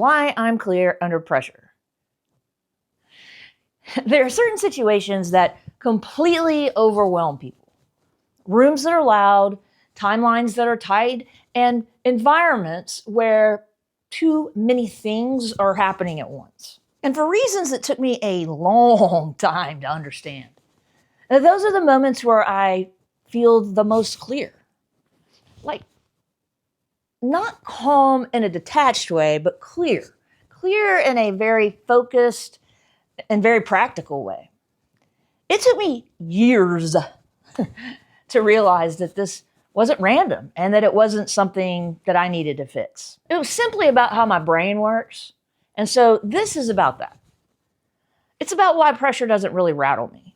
Why I'm clear under pressure. There are certain situations that completely overwhelm people. Rooms that are loud, timelines that are tight, and environments where too many things are happening at once. And for reasons that took me a long time to understand. Those are the moments where I feel the most clear. Like, not calm in a detached way, but clear. Clear in a very focused and very practical way. It took me years to realize that this wasn't random and that it wasn't something that I needed to fix. It was simply about how my brain works. And so this is about that. It's about why pressure doesn't really rattle me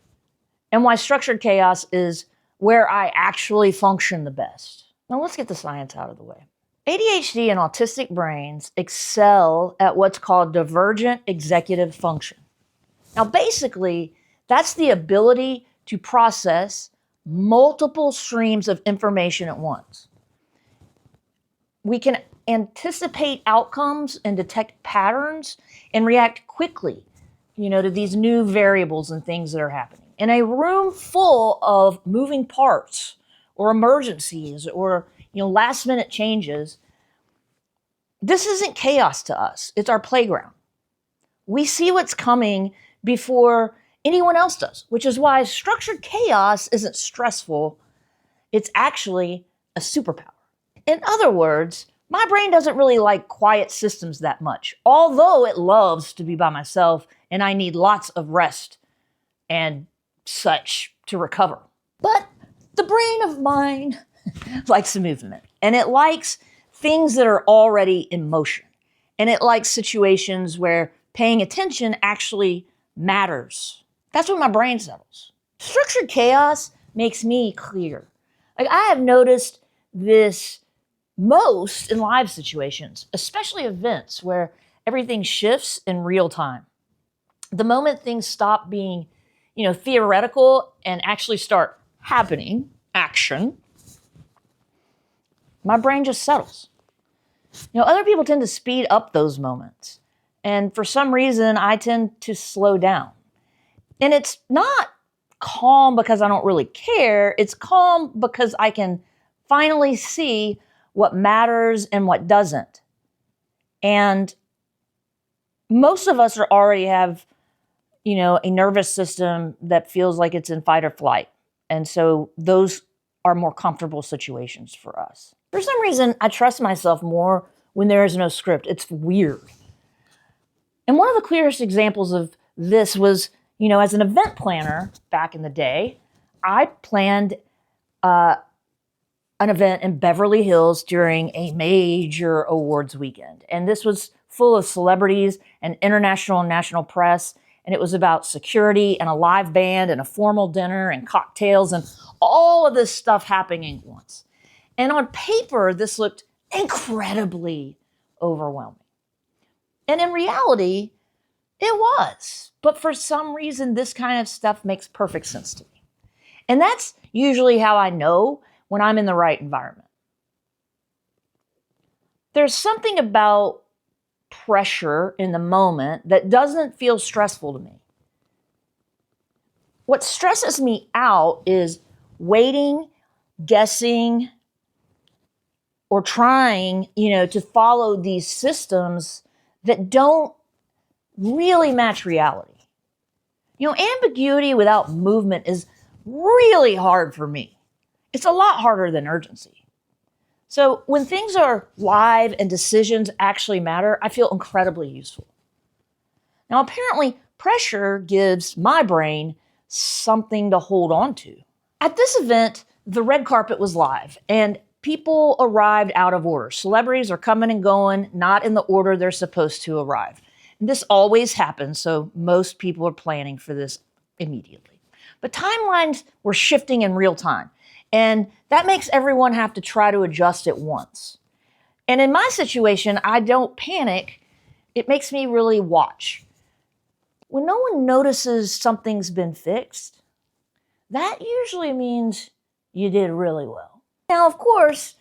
and why structured chaos is where I actually function the best. Now let's get the science out of the way. ADHD and autistic brains excel at what's called divergent executive function. Now, basically, that's the ability to process multiple streams of information at once. We can anticipate outcomes and detect patterns and react quickly, to these new variables and things that are happening. In a room full of moving parts or emergencies or last minute changes, this isn't chaos to us. It's our playground. We see what's coming before anyone else does, which is why structured chaos isn't stressful. It's actually a superpower. In other words, my brain doesn't really like quiet systems that much, although it loves to be by myself and I need lots of rest and such to recover. But the brain of mine likes movement, and it likes things that are already in motion, and it likes situations where paying attention actually matters. That's when my brain settles. Structured chaos makes me clear. Like, I have noticed this most in live situations, especially events where everything shifts in real time. The moment things stop being, theoretical and actually start happening, action, my brain just settles. Other people tend to speed up those moments. And for some reason, I tend to slow down. And it's not calm because I don't really care. It's calm because I can finally see what matters and what doesn't. And most of us already have, a nervous system that feels like it's in fight or flight. And so those are more comfortable situations for us. For some reason, I trust myself more when there is no script. It's weird. And one of the clearest examples of this was, as an event planner back in the day, I planned an event in Beverly Hills during a major awards weekend. And this was full of celebrities and international and national press. And it was about security and a live band and a formal dinner and cocktails and all of this stuff happening at once. And on paper, this looked incredibly overwhelming. And in reality, it was. But for some reason, this kind of stuff makes perfect sense to me. And that's usually how I know when I'm in the right environment. There's something about pressure in the moment that doesn't feel stressful to me. What stresses me out is waiting, guessing, or trying, to follow these systems that don't really match reality. Ambiguity without movement is really hard for me. It's a lot harder than urgency. So when things are live and decisions actually matter, I feel incredibly useful. Now, apparently, pressure gives my brain something to hold on to. At this event, the red carpet was live, and people arrived out of order. Celebrities are coming and going, not in the order they're supposed to arrive. And this always happens, so most people are planning for this immediately. But timelines were shifting in real time, and that makes everyone have to try to adjust at once. And in my situation, I don't panic. It makes me really watch. When no one notices something's been fixed, that usually means you did really well. Now, of course,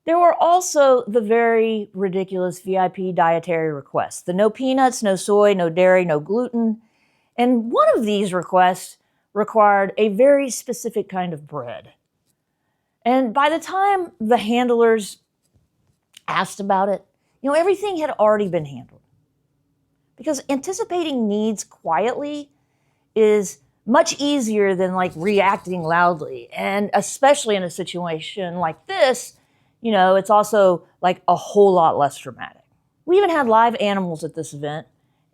There were also the very ridiculous VIP dietary requests. The no peanuts, no soy, no dairy, no gluten. And one of these requests required a very specific kind of bread. And by the time the handlers asked about it, everything had already been handled. Because anticipating needs quietly is much easier than reacting loudly. And especially in a situation like this, it's also a whole lot less dramatic. We even had live animals at this event.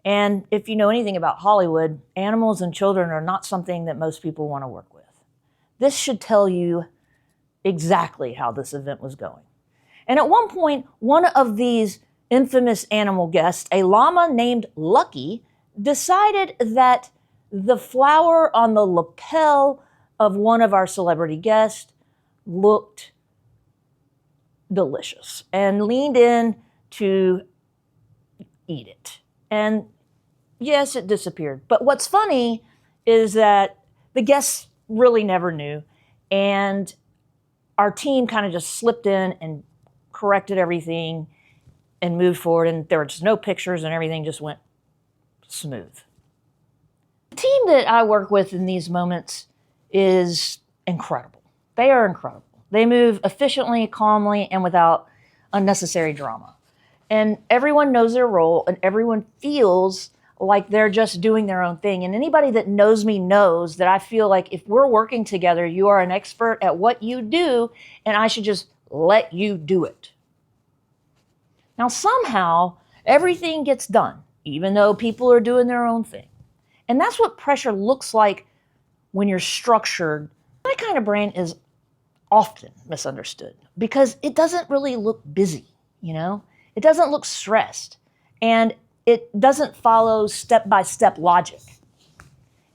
And if you know anything about Hollywood, animals and children are not something that most people want to work with. This should tell you exactly how this event was going. And at one point, one of these infamous animal guests, a llama named Lucky, decided that the flower on the lapel of one of our celebrity guests looked delicious and leaned in to eat it. And yes, it disappeared. But what's funny is that the guests really never knew. And our team kind of just slipped in and corrected everything and moved forward. And there were just no pictures and everything just went smooth. The team that I work with in these moments is incredible. They are incredible. They move efficiently, calmly, and without unnecessary drama. And everyone knows their role, and everyone feels like they're just doing their own thing. And anybody that knows me knows that I feel like if we're working together, you are an expert at what you do, and I should just let you do it. Now, somehow, everything gets done, even though people are doing their own thing. And that's what pressure looks like when you're structured. My kind of brain is often misunderstood because it doesn't really look busy, It doesn't look stressed, and it doesn't follow step-by-step logic.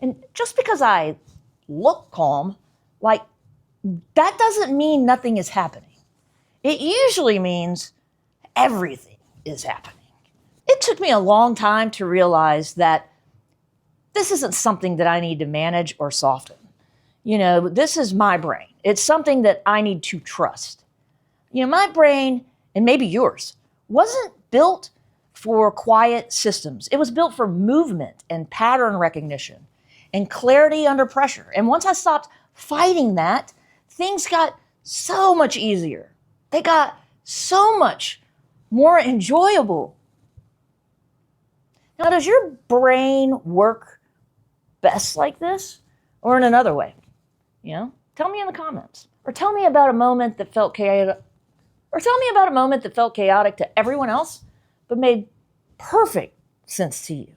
And just because I look calm, that doesn't mean nothing is happening. It usually means everything is happening. It took me a long time to realize that this isn't something that I need to manage or soften. This is my brain. It's something that I need to trust. My brain, and maybe yours, wasn't built for quiet systems. It was built for movement and pattern recognition and clarity under pressure. And once I stopped fighting that, things got so much easier. They got so much more enjoyable. Now, does your brain work best like this or in another way? Tell me in the comments. Or tell me about a moment that felt chaotic. To everyone else, but made perfect sense to you.